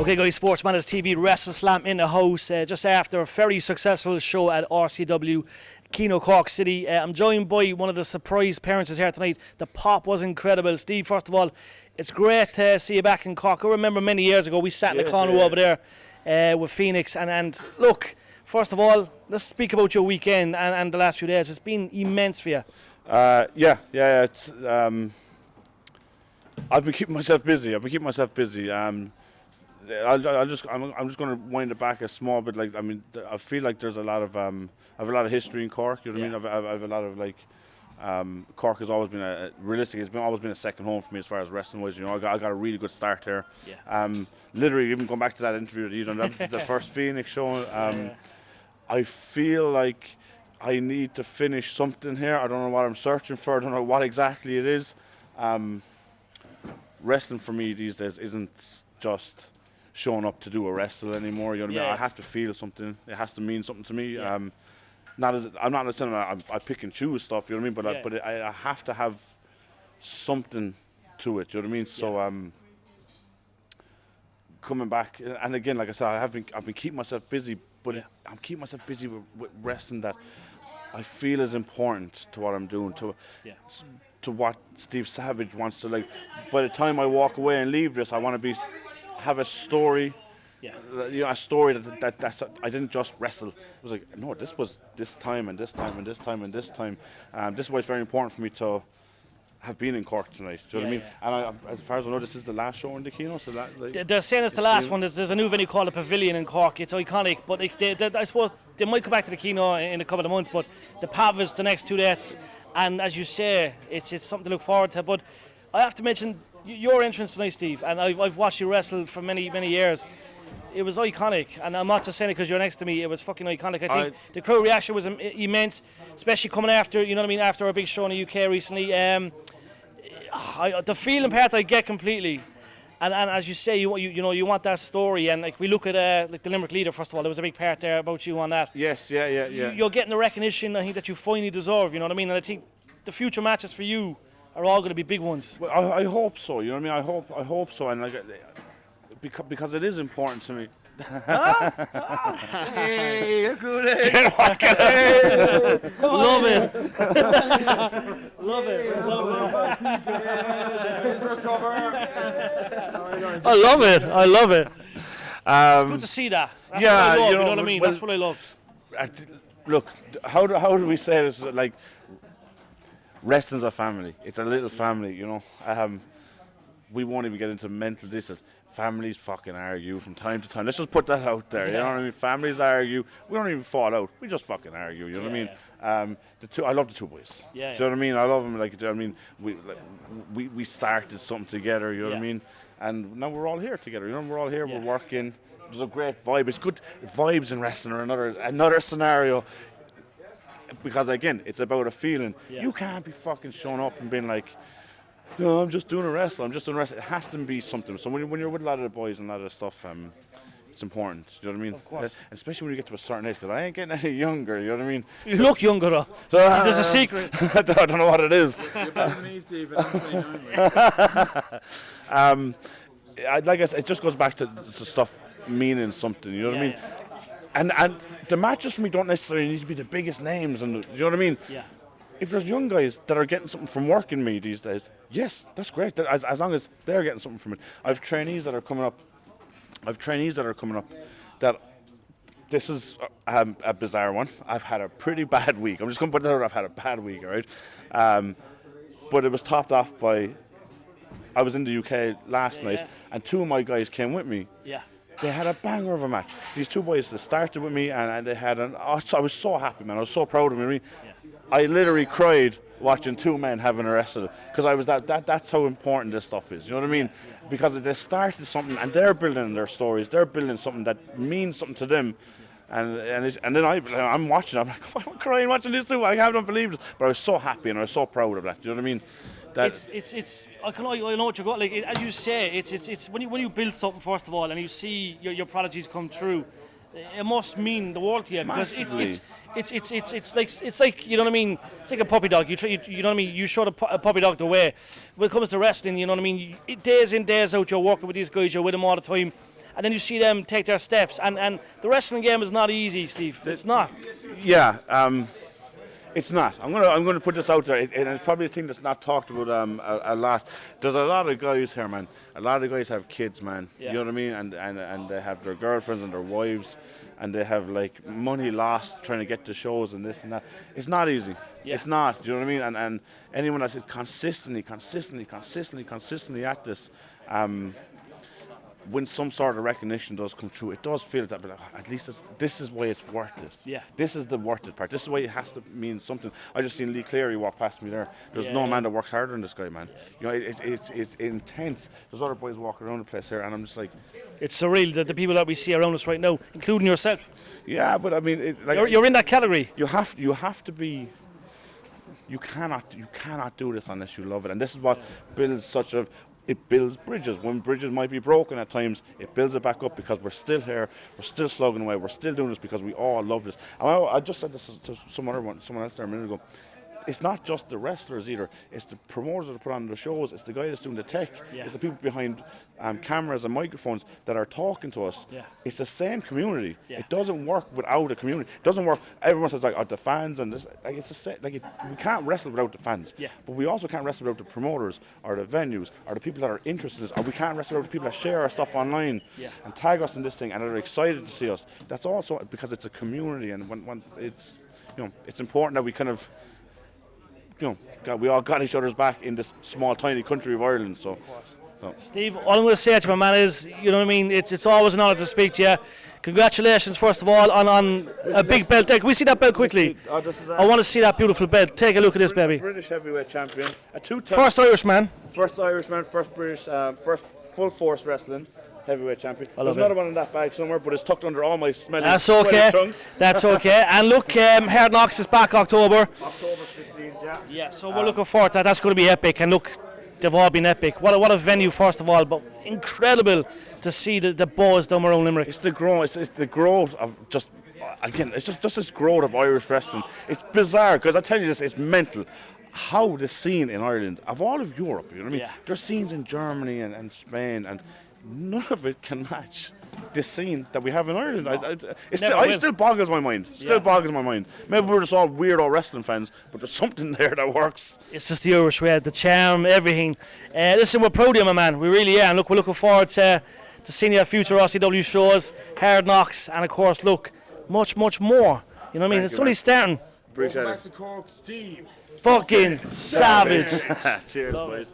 Okay guys, Sports Matters TV, WrestleSlam in the house, just after a very successful show at RCW Kino, Cork City. I'm joined by one of the surprise appearances here tonight. The pop was incredible. Steve, first of all, it's great to see you back in Cork. I remember many years ago we sat in the corner over there with Phoenix, and look, first of all, let's speak about your weekend and the last few days. It's been immense for you. It's I've been keeping myself busy. I'm just going to wind it back a small bit. Like, I mean, I feel like there's a lot of I have a lot of history in Cork. You know what I mean? I've a lot of like Cork has always been realistically it's always been a second home for me as far as wrestling wise. You know, I got a really good start here. Literally, even going back to that interview that you done, the first Phoenix show. I feel like I need to finish something here. I don't know what I'm searching for. I don't know what exactly it is. Wrestling for me these days isn't just showing up to do a wrestle anymore. You know what I mean? I have to feel something. It has to mean something to me. I'm not saying I pick and choose stuff. You know what I mean? But I have to have something to it. You know what I mean? So coming back, and again, like I said, I've been keeping myself busy, but I'm keeping myself busy with wrestling that I feel is important to what I'm doing, to what Steve Savage wants to like. By the time I walk away and leave this, I want to have a story. You know, a story that's I didn't just wrestle. It was like, no, this was this time and this time and this time and this time. This is why it's very important for me to have been in Cork tonight. Do you know what I mean? And as far as I know, this is the last show in the Kino. So that they're saying it's the last one. There's a new venue called the Pavilion in Cork. It's iconic, but I suppose they might come back to the Kino in a couple of months. But the Pav is the next 2 days, and as you say, it's something to look forward to. But I have to mention your entrance tonight, Steve, and I've watched you wrestle for many years. It was iconic, and I'm not just saying it because you're next to me. It was fucking iconic. I think the crowd reaction was immense, especially coming after, you know what I mean, after a big show in the UK recently. The feeling part I get completely, and as you say, you want that story, and like we look at like the Limerick Leader. First of all, there was a big part there about you on that. Yes, yeah. You're getting the recognition I think that you finally deserve. You know what I mean? And I think the future matches for you are all going to be big ones. Well, I hope so. You know what I mean? I hope so, and like because it is important to me. Hey, look who it is. Love it. Love it. I love it. It's good to see that. That's what I love, you know what I mean? That's what I love. Look, how do we say this? Like, wrestling's a family. It's a little family, you know. We won't even get into mental distance. Families fucking argue from time to time. Let's just put that out there. You know what I mean? Families argue. We don't even fall out. We just fucking argue. You know what I mean? I love the two boys. Do you know what I mean? I love them. Like, do you know what I mean? We started something together. You know what I mean? And now we're all here together. You know, we're all here. We're working. There's a great vibe. It's good vibes in wrestling or another scenario. Because again, it's about a feeling. You can't be fucking showing up and being like, no, I'm just doing a wrestle. It has to be something. So when you're with a lot of the boys and a lot of the stuff, it's important. Do you know what I mean? Of course. Especially when you get to a certain age, because I ain't getting any younger. You know what I mean? You look younger though. So, there's a secret. I don't know what it is. You're better than me, Steve. I'm 29. Like I said, it just goes back to stuff meaning something. You know what I mean? And the matches for me don't necessarily need to be the biggest names. And you know what I mean? Yeah. If there's young guys that are getting something from working me these days, yes, that's great. As long as they're getting something from it. I've trainees that are coming up that this is a bizarre one. I've had a pretty bad week. I'm just going to put that out. I've had a bad week, all right? But it was topped off by, I was in the UK last night, and 2 of my guys came with me. Yeah. They had a banger of a match. These 2 boys that started with me, and they had I was so happy, man. I was so proud of them. I literally cried watching 2 men having a wrestle because I was that's how important this stuff is. You know what I mean? Because they started something and they're building their stories. They're building something that means something to them. And then I'm watching. I'm like, I'm crying watching this too. I haven't believed it, but I was so happy and I was so proud of that. Do you know what I mean? That It's I know what you're going like. As you say, it's when you build something first of all, and you see your prodigies come true, it must mean the world to you because Massively. it's like you know what I mean. It's like a puppy dog. You know what I mean. You show a puppy dog the way. When it comes to wrestling, you know what I mean. Days in days out, you're working with these guys. You're with them all the time. And then you see them take their steps, and the wrestling game is not easy, Steve. It's not. Yeah, it's not. I'm gonna put this out there, and it's probably a thing that's not talked about a lot. There's a lot of guys here, man. A lot of guys have kids, man. Yeah. You know what I mean? And they have their girlfriends and their wives, and they have like money lost trying to get to shows and this and that. It's not easy. Yeah. It's not. You know what I mean? And anyone that's consistently at this. When some sort of recognition does come through, it does feel that, but at least this is why it's worth it. Yeah. This is the worth it part. This is why it has to mean something. I just seen Lee Cleary walk past me there. There's no man that works harder than this guy, man. You know, it's intense. There's other boys walking around the place here, and I'm just like, It's surreal that the people that we see around us right now, including yourself, yeah, but I mean, you're in that category. you have to be. You cannot do this unless you love it, and this is what builds it builds bridges. When bridges might be broken at times, it builds it back up because we're still here, we're still slugging away, we're still doing this because we all love this. And I just said this to someone else there a minute ago. It's not just the wrestlers either. It's the promoters that put on the shows. It's the guy that's doing the tech. Yeah. It's the people behind cameras and microphones that are talking to us. Yeah. It's the same community. Yeah. It doesn't work without a community. It doesn't work. Everyone says like, oh, the fans and this. Like it's the same. We can't wrestle without the fans. Yeah. But we also can't wrestle without the promoters or the venues or the people that are interested in this. Or we can't wrestle without the people that share our stuff online and tag us in this thing and are excited to see us. That's also because it's a community, and when it's it's important that we kind of. We all got each other's back in this small, tiny country of Ireland. So. Steve, all I'm going to say to you, my man, is, you know what I mean, it's always an honour to speak to you. Congratulations, first of all, on a big belt. Can we see that belt quickly? I want to see that beautiful belt. Take a look at this, baby. British heavyweight champion. A two-time. First Irishman. First Irishman, first British, first full force wrestling heavyweight champion. I love There's it. another one in that bag somewhere, but it's tucked under all my smelly That's sweaty okay. trunks. That's okay. And look, Hard Knocks is back October. October 15th, yeah. Yeah, so we're looking forward to that. That's going to be epic. And look, they've all been epic. What a venue, first of all, but incredible to see the buzz down around Limerick. It's the growth. It's the growth of just. Again, it's just this growth of Irish wrestling. It's bizarre because I tell you this, it's mental. How the scene in Ireland, of all of Europe, you know what I mean? Yeah. There's scenes in Germany and Spain, and none of it can match the scene that we have in Ireland. It still boggles my mind. Boggles my mind. Maybe we're just all weirdo wrestling fans, but there's something there that works. It's just the Irish way, the charm, everything. Listen, we're proud of you, my man. We really are. And look, we're looking forward to seeing you at future RCW shows, Hard Knocks, and of course, look, much, much more. You know what I mean? Thank It's you, only man. starting. Appreciate Back it. to Cork, Steve. Fucking savage. Cheers, boys.